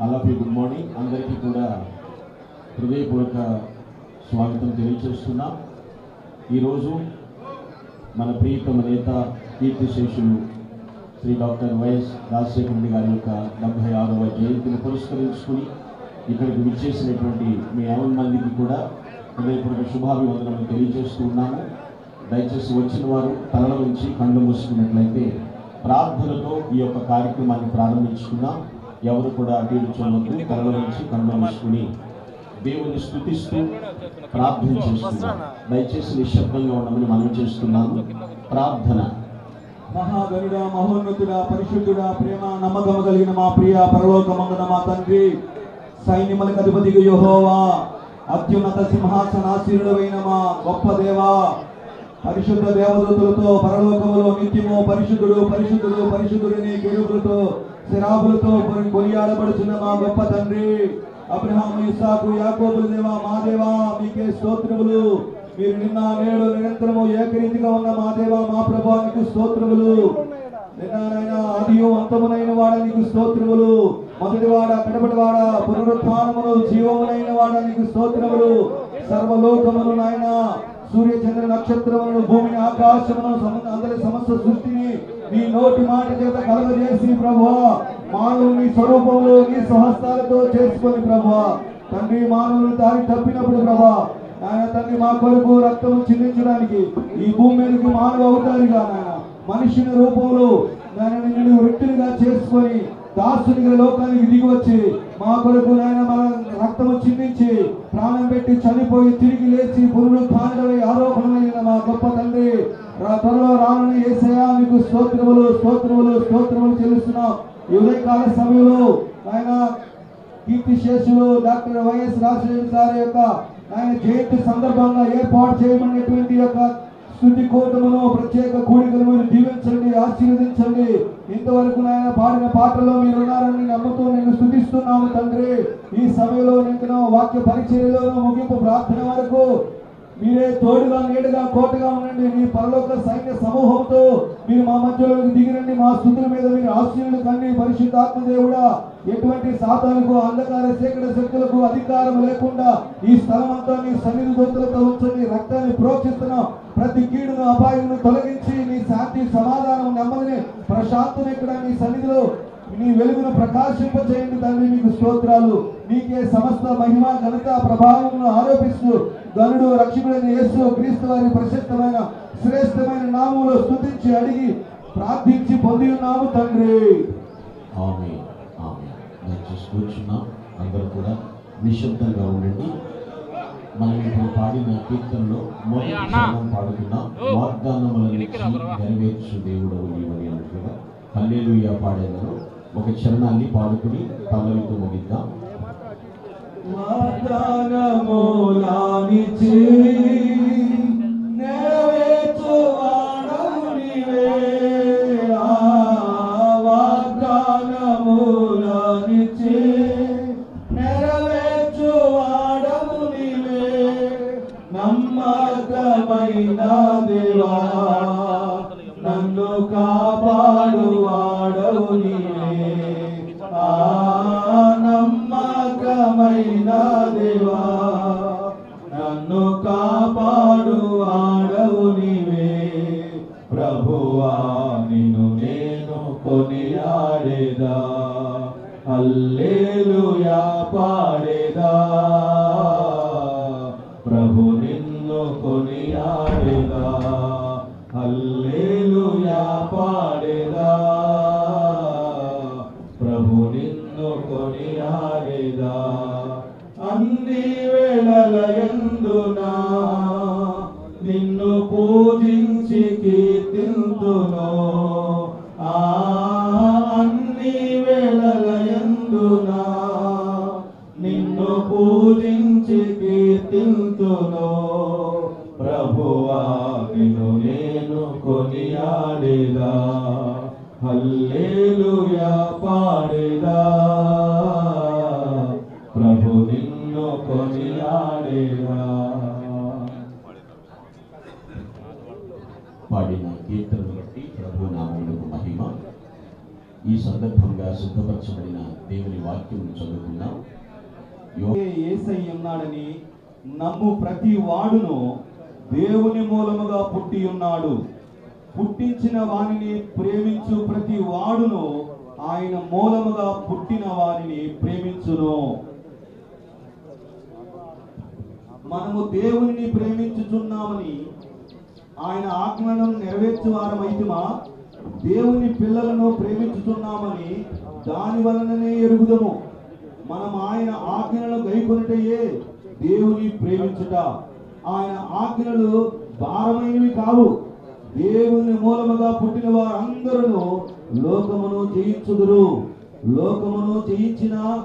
అలాగే good morning అందరికీ కూడా హృదయపూర్వక స్వాగతం తెలియజేస్తున్నాం. ఈరోజు మన ప్రియతమ నేత కీర్తిశేషులు శ్రీ డాక్టర్ వైఎస్ రాజశేఖర రెడ్డి గారి యొక్క 76వ జయంతిని పురస్కరించుకుని ఇక్కడికి విచ్చేసినటువంటి మీ 50 మందికి కూడా హృదయపూర్వక శుభాభివందనలు తెలియజేస్తూ ఉన్నాము. దయచేసి వచ్చిన వారు తలల నుంచి కళ్ళు మూసుకున్నట్లయితే ప్రార్థనతో ఈ యొక్క కార్యక్రమాన్ని ప్రారంభించుకున్నాం. ఎవరు కూడా అటు ఇటు చూడవద్దు, తలల నుంచి కళ్ళు మూసుకుని దేవుని స్తుతిస్తూ ప్రార్థన చేస్తున్నాం. దయచేసి నిశ్శబ్దంగా ఉండమని మనం చేస్తున్నాము. ప్రార్థన. మహాగరుడా, మహోన్నతుడా, పరిశుద్ధుడా, ప్రేమ నమ్మకము కలిగిన మా ప్రియ పరలోకమందున మా తండ్రి, సైన్యములకు అధిపతిగా యెహోవా, అత్యున్నత సింహాసనాసీనుడైన మా గొప్ప దేవా, పరిశుద్ధ దేవదూతలతో పరలోకములో నిత్యము పరిశుద్ధుడు పరిశుద్ధుడు పరిశుద్ధుడిని కెరూబులతో శరాబులతో కొనియాడబడుచున్న మా గొప్ప తండ్రి, అబ్రహాము, ఇస్సాకు, యాకోబుల దేవా, మా దేవా మీకే స్తోత్రములు. మీరు నిన్న నేడు నిరంతరము ఏకరీతిగా ఉన్న మా దేవా, మా ప్రభువా నీకు స్తోత్రములు. నిన్ననైనా ఆదియు అంతమునైన వాడ నీకు స్తోత్రములు. మొదటివాడ కడపటివాడ పునరుత్థానమును జీవమునైన వాడ నీకు స్తోత్రములు. సర్వలోకమును నాయన, సూర్య చంద్ర నక్షత్రములను, భూమిని, ఆకాశమును, అందరి సమస్త సృష్టిని నీ నోటి మాట చేత కలగజేసి ప్రభువా, మానవులు నీ స్వరూపంలో నీ స్వహస్తాలతో చేసుకొని ప్రభువా తండ్రి, మానవులు దారి తప్పినప్పుడు ప్రభా నాయన తండ్రి మా కొరకు రక్తము చిందించడానికి ఈ భూమి మీదకి మానవ అవుతారుగా నాయన మనుషుని రూపంలో నాయన నిన్ను వ్యక్తులుగా చేసుకొని దాసునిగా లోకానికి దిగి వచ్చి మా కొరకు నాయన మన రక్తము చిందించి ప్రాణం పెట్టి చనిపోయి తిరిగి లేచి పునరుత్థానుడై ఆరోపణమైన మా గొప్ప తండ్రి, త్వరలో రానున్న యేసయ్యా మీకు స్తోత్రములు స్తోత్రములు స్తోత్రములు చెల్లిస్తున్నాం. ఈ ఉదయకాల సమయంలో ఆయన కీర్తిశేషులు డాక్టర్ వైఎస్ రాజశేఖర గారి యొక్క ఆయన జయంతి సందర్భంగా ఏర్పాటు చేయబడినటువంటి యొక్క స్తుతి కూటమును, ప్రత్యేక కూడికను మీరు దీవించండి, ఆశీర్వదించండి. ఇంతవరకు నాయన పాడిన పాటల్లో మీరు ఉన్నారని నమ్ముతూ నేను స్తుతిస్తున్నాము తండ్రి. ఈ సమయంలో నేను వాక్య పరిచర్యలోను ముగింపు ప్రార్థన వరకు మీరే తోడుగా నీడగా కోటగా ఉండండి. మీ పరలోక సైన్య సమూహంతో మీరు మా మధ్యలోకి దిగిరండి. మా స్తుతుల మీద మీరు ఆశీర్వదించండి కండి. పరిశుద్ధాత్మ దేవుడా, ఎటువంటి సాతానుకు, అంధకార చీకట శక్తులకు అధికారం లేకుండా ఈ స్థలం అంతా నీ సన్నిధి దూతలతో ఉంచండి. రక్తాన్ని ప్రోక్షిస్తున్నాం. ప్రతి కీడును, అపాయమును తొలగించి నీ శాంతి, సమాధానం, నెమ్మదిని, ప్రశాంతను ఇక్కడ నీ సన్నిధిలో నీ వెలుగును ప్రకాశింపచేయండి తండ్రి. మీకు స్తోత్రాలు. నీకే సమస్త మహిమ, ఘనత, ప్రభావమును ఆరోపిస్తూ ధనుడు రక్షకుడైన యేసు క్రీస్తు వారి ప్రశస్తమైన శ్రేష్టమైన నామములో స్తుతించి అడిగి ప్రార్థించి పొంది ఉన్నాము తండ్రి. ఆమేన్ ఆమేన్. దయచేసి కూర్చున్నాం. అందరూ కూడా నిశ్శబ్దంగా ఉండండి. మనం ఇప్పుడు పాడిన కీర్తనలో మొదటి చరణం పాడుతున్నాం. వాగ్దానములను నెరవేర్చు దేవుడవు నీవని అన్నట్లుగా హల్లెలూయా పాడేదను ఒక చరణాన్ని పాడుకుని పల్లవితో ముగిద్దాం. వాగ్దానములానిచి నెరవేర్చువాడవు నీవే, వాగ్దానములానిచి నెరవేర్చువాడవు నీవే, నమ్మకమైన దేవా నన్ను కాపాడువాడవు నీవే, నమ్మకమైన దేవా నన్ను కాపాడువాడవు నీవే. ప్రభువా నిన్ను నేను కొనియాడేదా, హల్లెలూయా పాడేదా. ప్రభు నిన్ను కొనియాడేదా, హల్లెలూయా పాడేదా. ప్రభు నిన్ను కొనియాడేదా. అన్ని వేళలయందునా నిన్ను పూజించి కీర్తింతును, అన్ని వేళలయందునా నిన్ను పూజించి కీర్తింతును. ప్రభువా నిన్ను నేను కొనియాడేదా, హల్లెలూయా పాడేదా. ప్రభు నిన్ను కొనియాడేదా. పాడిన కీర్తనను బట్టి ప్రభు నామమునకు మహిమ. ఈ సందర్భంగా సిద్ధపరచబడిన దేవుని వాక్యం చదువుకుందాం. యేసయ్య ఉన్నాడని నమ్ము ప్రతి వాడును దేవుని మూలముగా పుట్టి ఉన్నాడు. పుట్టించిన వానిని ప్రేమించు ప్రతి వాడును ఆయన మూలముగా పుట్టిన వారిని ప్రేమించును. మనము దేవుని ప్రేమించుచున్నామని ఆయన ఆజ్ఞలను నెరవేర్చు వారమైతిమా, దేవుని పిల్లలను ప్రేమించుచున్నామని దాని వలననే ఎరుగుదము. మనం ఆయన ఆజ్ఞలను గైకొనుటయే దేవుని ప్రేమించుట. ఆయన ఆజ్ఞలు భారమైనవి కావు. దేవుని మూలముగా పుట్టిన వారందరూ లోకమును జయించుదురు. లోకమును జయించిన